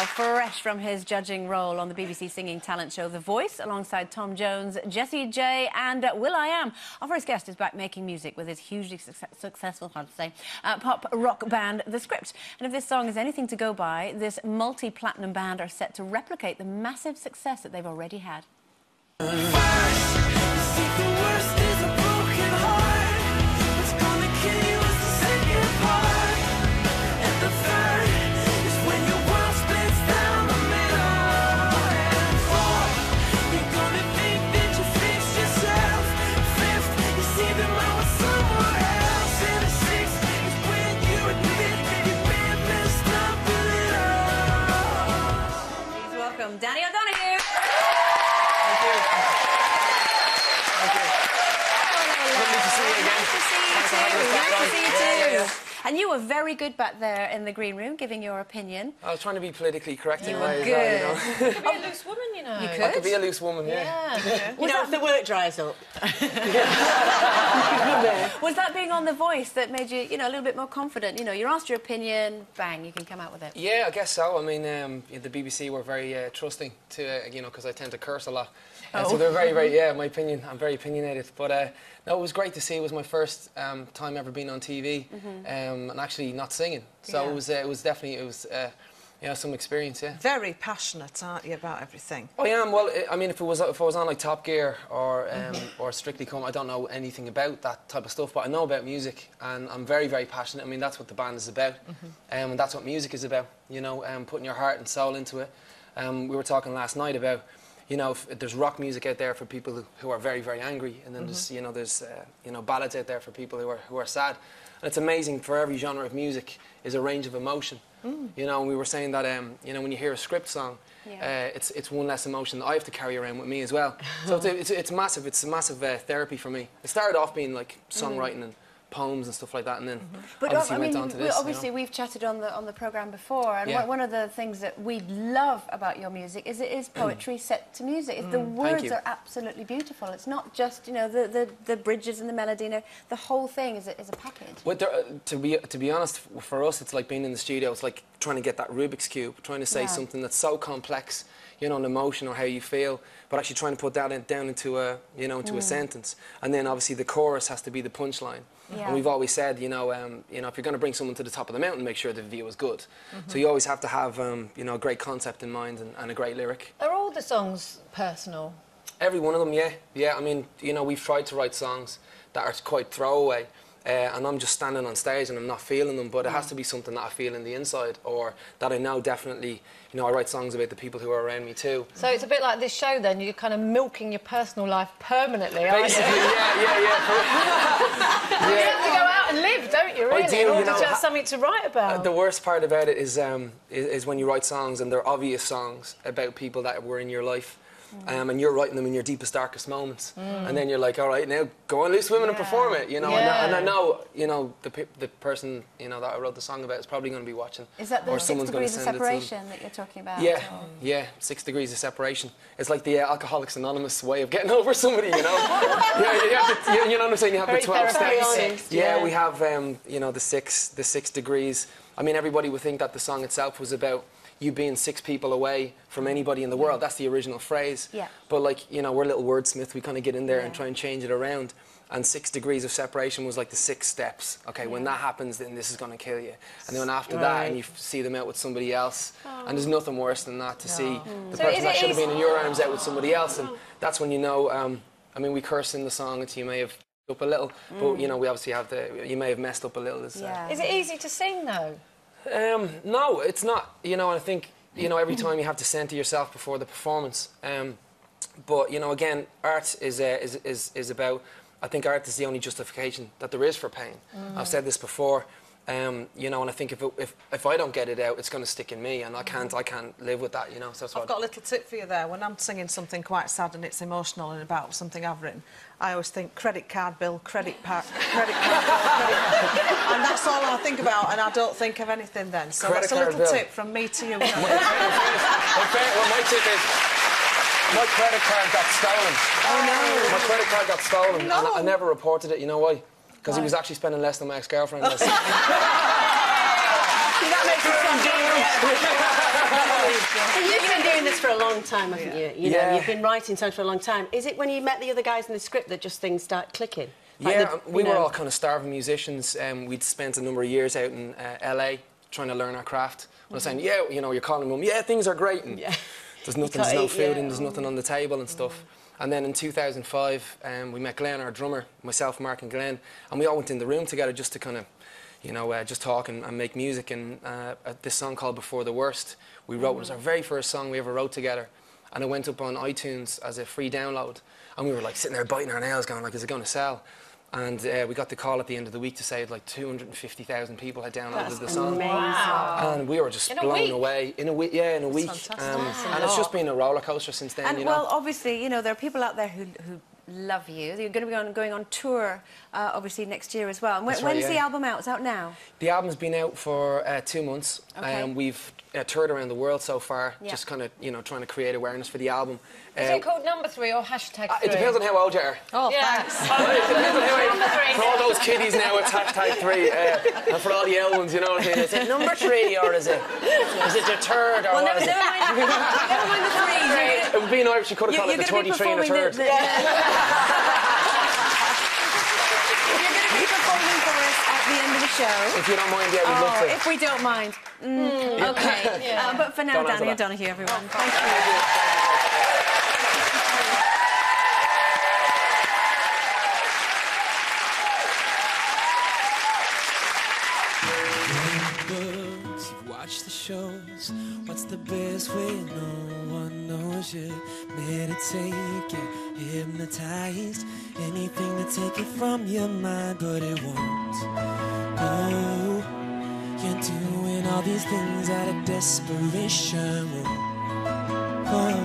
fresh from his judging role on the BBC singing talent show The Voice, alongside Tom Jones, Jessie J and will.i.am. Our first guest is back making music with his hugely successful, hard to say, pop rock band The Script. And if this song is anything to go by, this multi-platinum band are set to replicate the massive success that they've already had. Danny O'Donoghue. Thank you. Thank you. Lovely to see you again. Nice to see you too. Nice to see you too. And you were very good back there in the green room, giving your opinion. I was trying to be politically correct in ways. Good. You know? You could be a loose woman, you know. You could? I could be a loose woman, yeah. You know, if the work dries up. Was that being on The Voice that made you, you know, a little bit more confident? You know, you're asked your opinion, bang, you can come out with it. Yeah, I guess so. I mean, the BBC were very trusting to, you know, because I tend to curse a lot. So they're very, very, my opinion, I'm very opinionated. But no, it was great to see. It was my first time ever being on TV and actually not singing. So it was definitely, you know, some experience, yeah. Very passionate, aren't you, about everything? I am. Well, I mean, if I was on like Top Gear or Strictly Come, I don't know anything about that type of stuff, but I know about music, and I'm very, very passionate. I mean, that's what the band is about, and that's what music is about. You know, putting your heart and soul into it. We were talking last night about, you know, if there's rock music out there for people who are very, very angry, and then there's, you know, ballads out there for people who are sad. And it's amazing, for every genre of music is a range of emotion. You know, and we were saying that, you know, when you hear a Script song, it's one less emotion that I have to carry around with me as well. So it's massive. It's a massive therapy for me. It started off being like songwriting and poems and stuff like that, and then obviously went on to this. Obviously, we've chatted on the programme before, and one of the things that we love about your music is it is poetry set to music. The words are absolutely beautiful. It's not just, you know, the bridges and the melody. You know, the whole thing is a package. Well, to be honest, for us, it's like being in the studio. It's like trying to get that Rubik's Cube, trying to say something that's so complex, you know, an emotion or how you feel, but actually trying to put that down into a, you know, into a sentence. And then obviously the chorus has to be the punchline. And we've always said, you know, if you're going to bring someone to the top of the mountain, make sure the view is good. So you always have to have, you know, a great concept in mind and a great lyric. Are all the songs personal? Every one of them, yeah. Yeah, I mean, you know, we've tried to write songs that are quite throwaway. And I'm just standing on stage and I'm not feeling them, but it has to be something that I feel in the inside, or that I know definitely, you know, I write songs about the people who are around me too. So it's a bit like this show then, you're kind of milking your personal life permanently, basically, aren't you? yeah. You have to go out and live, don't you, really, I do, in order you know, to have something to write about. The worst part about it is when you write songs and they're obvious songs about people that were in your life. And you're writing them in your deepest, darkest moments, and then you're like, all right, now go on, loose women and perform it, you know. And I know, you know, the person, you know, that I wrote the song about is probably going to be watching. Is that the 6 degrees of separation that you're talking about? Yeah, 6 degrees of separation. It's like the Alcoholics Anonymous way of getting over somebody, you know. You know what I'm saying? You have the 12 steps. Yeah, we have, you know, the six degrees. I mean, everybody would think that the song itself was about you being 6 people away from anybody in the world. That's the original phrase. Yeah. But, like, you know, we're little wordsmiths. We kind of get in there and try and change it around. And 6 degrees of separation was like the 6 steps. Okay, when that happens, then this is going to kill you. And then after that, and you see them out with somebody else. And there's nothing worse than that, to see the person that should have been in your arms out with somebody else. And that's when you know, I mean, we curse in the song, and so you may have up a little. But, you know, we obviously have you may have messed up a little. Is it easy to sing, though? No, it's not. You know, and I think, you know, every time you have to centre yourself before the performance. But, you know, again, art is about, I think art is the only justification that there is for pain. I've said this before. You know, and I think if I don't get it out, it's going to stick in me, and I can't live with that, you know. So that's I've got a little tip for you there. When I'm singing something quite sad and it's emotional and about something I've written, I always think credit card bill, credit card bill, credit card. And that's all I think about, and I don't think of anything then. So that's a little tip from me to you. Well, my tip is, my credit card got stolen. Oh, no. My creded card got stolen, and I never reported it. You know why? Because he was actually spending less than my ex-girlfriend was. That makes it sound You've been doing this for a long time, haven't you? You know, you've been writing songs for a long time. Is it when you met the other guys in the script that just things start clicking? Like we were all kind of starving musicians. We'd spent a number of years out in LA trying to learn our craft. I was saying, yeah, you know, you're calling mum, yeah, things are great, and there's nothing, there's no food and there's nothing on the table and stuff. And then in 2005, we met Glenn, our drummer, myself, Mark and Glenn, and we all went in the room together just to kind of, you know, just talk and make music. And this song called Before the Worst, we wrote, it was our very first song we ever wrote together. And it went up on iTunes as a free download. And we were like sitting there biting our nails going like, is it going to sell? And we got the call at the end of the week to say like 250,000 people had downloaded the song. Wow. And we were just blown away. In a week, yeah, in a week. And it's just been a roller coaster since then. And you know? well, obviously, you know, there are people out there who love you. You're going to be going on tour, obviously, next year as well. And when's the album out? It's out now? The album's been out for 2 months. Okay. We've toured around the world so far, just kind of, you know, trying to create awareness for the album. Is it called Number 3 or #3? It depends on how old you are. Oh, thanks. It depends on how old. For all those kiddies now, it's #3. And for all the L ones, you know what I mean? Is it number 3 or is it your third or what is it? Never mind the 3. It would be in Irish, you could have called it the 23 and a third. You're going to be performing for us at the end of the show. If you don't mind, yeah, we'd love to. If we don't mind. Okay. But for now, Danny O'Donoghue, everyone. Thank you. Watch the shows. What's the best way? No one knows you. Meditate, get hypnotized. Anything to take it from your mind, but it won't go. You're doing all these things out of desperation. Oh,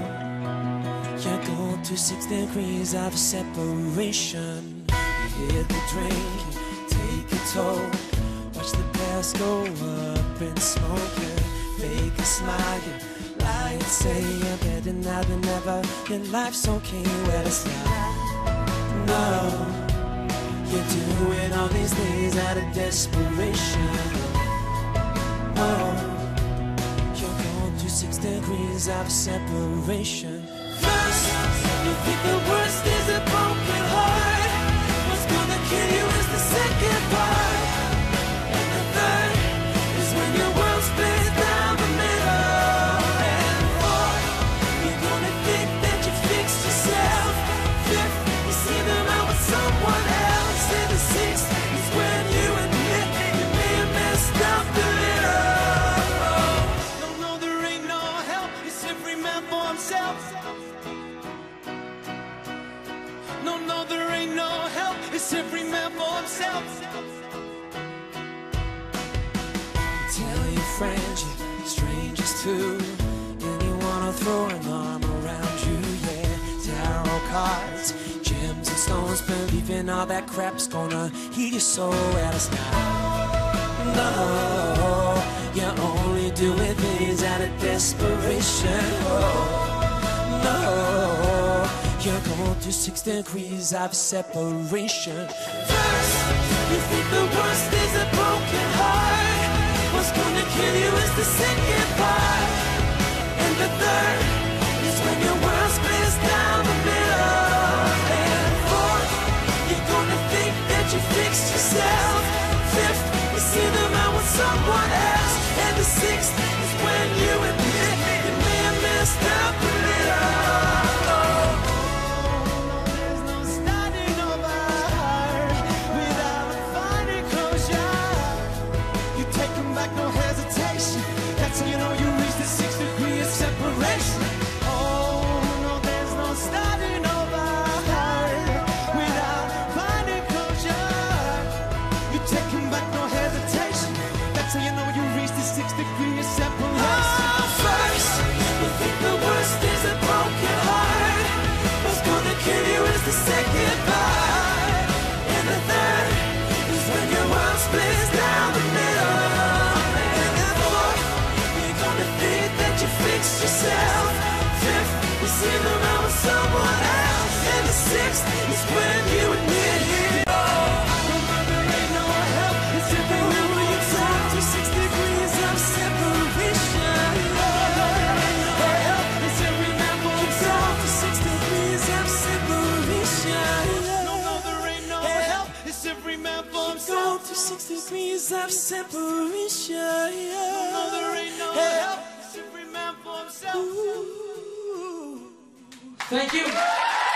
you're going through 6 degrees of separation. You hit the drink, take a toll. Watch the past go up in smoke. Fake a smile, you lie and say you're better now than ever. Your life's okay, well it's not. No, you're doing all these things out of desperation. Oh, you're going through 6 degrees of separation. First, you think the worst is a broken heart. What's gonna kill you is the second part. And the third is when your world splits down the middle. And fourth, you're gonna think that you fixed yourself. Fifth, you see them out with someone else. And the sixth is when you admit you may have messed up a little. No, there ain't no help. It's every man for himself. No, there ain't no help. It's every man for himself. Tell your friends, your strangers too. Anyone will throw an arm around you, yeah. Tarot cards, gems and stones, believing all that crap's gonna heal your soul. Well, it's not. No, you're only doing things out of desperation. Oh, no, you're going through 6 degrees of separation. First, you think the worst is a broken heart. What's gonna kill you is the second part. And the third is when your world splits down the middle. And fourth, you're gonna think that you fixed yourself. Fifth, you see them out with someone else. And the sixth is when you admit you may have messed up a little. There's no starting over without finding closure. You take them back, no hesitation. That's how you know you reach the 6 degree of separation. Oh, no, there's no starting over without finding closure. You take them back, no hesitation. That's how you know you reach the 6 degree of separation. of separation. No, there ain't no help. Every man for himself. Thank you.